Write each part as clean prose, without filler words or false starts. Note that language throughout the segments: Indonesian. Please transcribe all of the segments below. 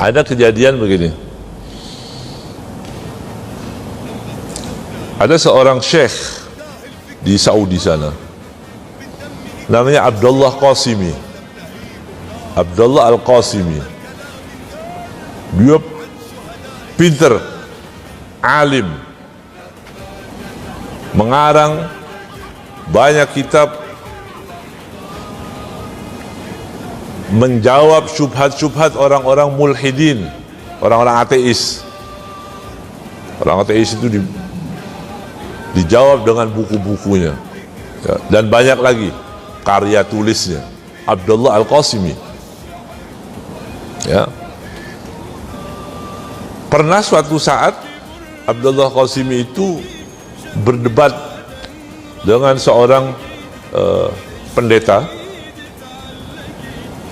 Ada kejadian begini. Ada seorang syekh di Saudi sana, namanya Abdullah Qasimi, Abdullah Al-Qasimi. Dia pinter, alim, mengarang banyak kitab, menjawab syubhat-syubhat orang-orang mulhidin, orang-orang ateis. Orang ateis itu dijawab dengan buku-bukunya, ya, dan banyak lagi karya tulisnya. Abdullah Al-Qasimi, ya. Pernah suatu saat Abdullah Qasimi itu berdebat dengan seorang pendeta,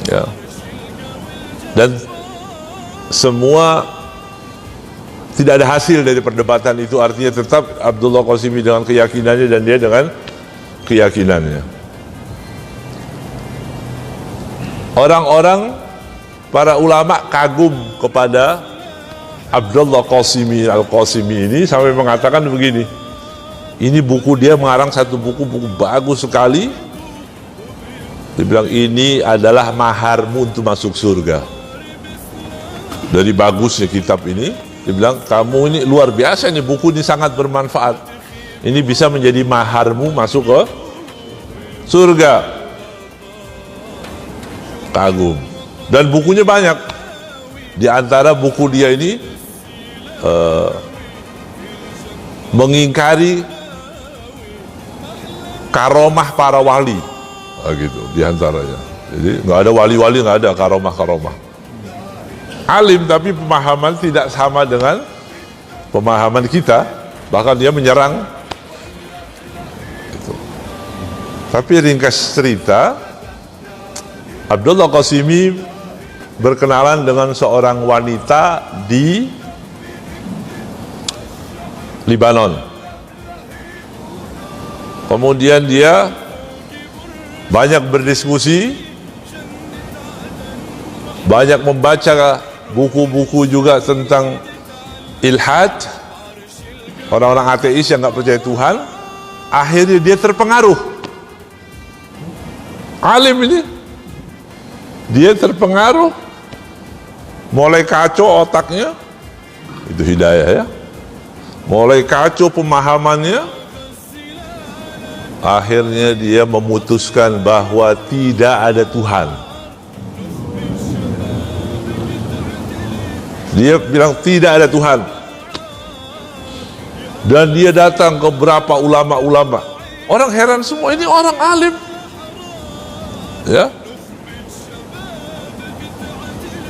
ya, dan semua tidak ada hasil dari perdebatan itu. Artinya tetap Abdullah Qasimi dengan keyakinannya dan dia dengan keyakinannya. Orang-orang, para ulama kagum kepada Abdullah Qasimi Al-Qasimi ini sampai mengatakan begini, ini buku dia mengarang satu buku bagus sekali. Dia bilang ini adalah maharmu untuk masuk surga. Dari bagusnya kitab ini, dia bilang kamu ini luar biasa, ini buku ini sangat bermanfaat. Ini bisa menjadi maharmu masuk ke surga. Kagum. Dan bukunya banyak. Di antara buku dia ini mengingkari karomah para wali, gitu di antaranya. Jadi nggak ada wali-wali, nggak ada karomah-karomah. Alim tapi pemahaman tidak sama dengan pemahaman kita, bahkan dia menyerang. Gitu. Tapi ringkas cerita, Abdullah Qasimi berkenalan dengan seorang wanita di Libanon. Kemudian dia banyak berdiskusi, banyak membaca buku-buku juga tentang ilhad, orang-orang ateis yang nggak percaya Tuhan. Akhirnya dia terpengaruh. Alim ini, dia terpengaruh, mulai kacau otaknya, itu hidayah ya. Mulai kacau pemahamannya, akhirnya dia memutuskan bahwa tidak ada Tuhan. Dia bilang tidak ada Tuhan. Dan dia datang ke beberapa ulama-ulama. Orang heran semua, ini orang alim. Ya.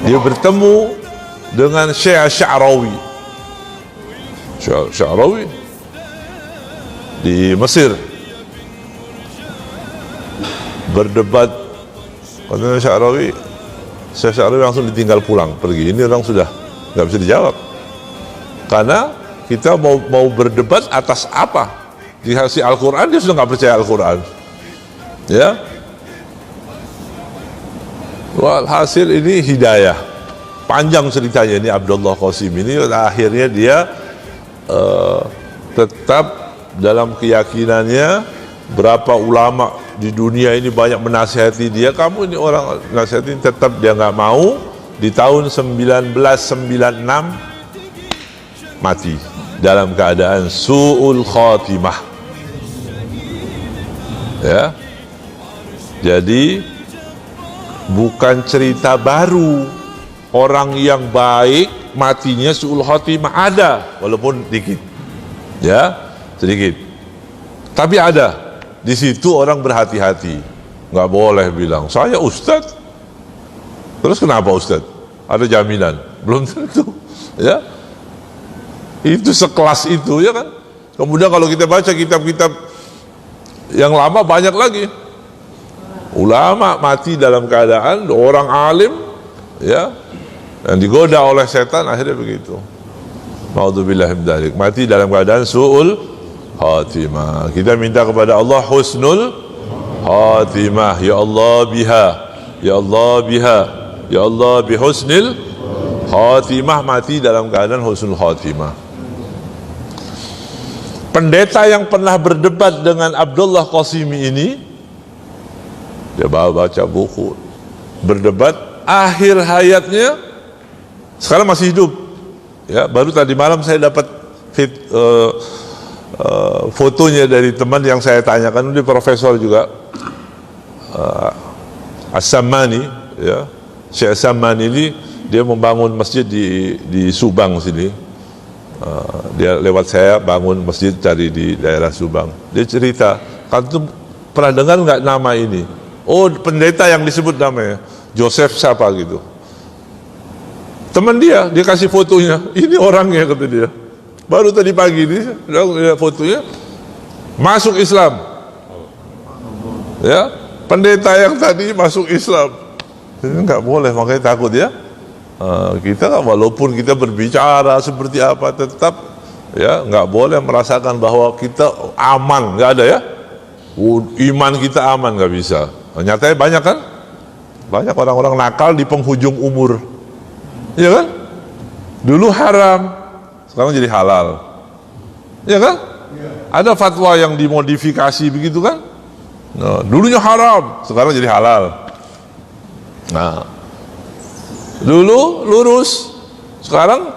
Dia bertemu dengan Syekh Sya'rawi. Sya'rawi di Mesir. Berdebat. Katanya Syekh Sya'rawi langsung ditinggal pulang, pergi. Ini orang sudah nggak bisa dijawab, karena kita mau berdebat atas apa? Dikasih Al-Quran, dia sudah nggak percaya Al-Quran, ya. Walhasil ini hidayah. Panjang ceritanya ini Abdullah Qasimi ini. Akhirnya dia tetap dalam keyakinannya. Berapa ulama di dunia ini banyak menasihati dia, kamu ini orang nasihati, tetap dia nggak mau. Di tahun 1996 mati dalam keadaan su'ul khatimah, ya. Jadi bukan cerita baru, orang yang baik matinya su'ul khatimah ada, walaupun dikit, ya, sedikit, tapi ada. Di situ orang berhati-hati, nggak boleh bilang saya ustadz. Terus kenapa Ustadz? Ada jaminan? Belum tentu, ya. Itu sekelas itu, ya kan. Kemudian kalau kita baca kitab-kitab yang lama, banyak lagi ulama mati dalam keadaan orang alim, ya, dan digoda oleh setan, akhirnya begitu. Naudzubillah min dzalik, mati dalam keadaan su'ul khatimah. Kita minta kepada Allah husnul khatimah. Ya Allah biha, ya Allah biha, ya Allah bihusnil Khotimah, mati dalam keadaan husnul khotimah. Pendeta yang pernah berdebat dengan Abdullah Qasimi ini, dia baca buku, berdebat, akhir hayatnya sekarang masih hidup. Ya, baru tadi malam saya dapat fotonya dari teman yang saya tanyakan, dia profesor juga, As-Sammani, ya, Syekh As-Sammani ini dia membangun masjid di Subang sini. Dia lewat saya bangun masjid cari di daerah Subang. Dia cerita, kan tuh pernah dengar nggak nama ini? Oh, pendeta yang disebut namanya Joseph siapa gitu. Teman dia kasih fotonya, ini orangnya kata dia. Baru tadi pagi ini lihat fotonya, masuk Islam. Ya, pendeta yang tadi masuk Islam. Ini nggak boleh, makanya takut ya. Kita walaupun kita berbicara seperti apa, tetap ya nggak boleh merasakan bahwa kita aman, nggak ada ya. Iman kita aman, nggak bisa. Nyatanya banyak kan, banyak orang-orang nakal di penghujung umur, ya kan? Dulu haram, sekarang jadi halal, ya kan? Ada fatwa yang dimodifikasi begitu kan? Nah, dulunya haram, sekarang jadi halal. Nah, dulu lurus, sekarang